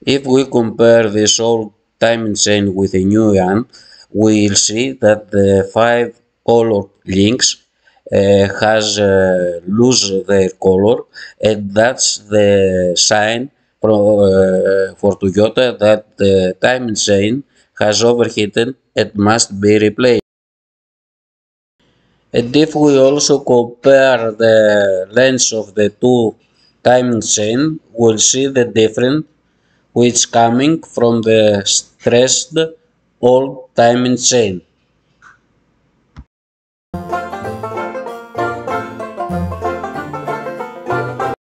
If we compare this old timing chain with a new one, we'll see that the five color links has lose their color, and that's the sign for Toyota that the timing chain has overheated and must be replaced. And if we also compare the lengths of the two timing chain, we'll see the difference which coming from the stressed old timing chain.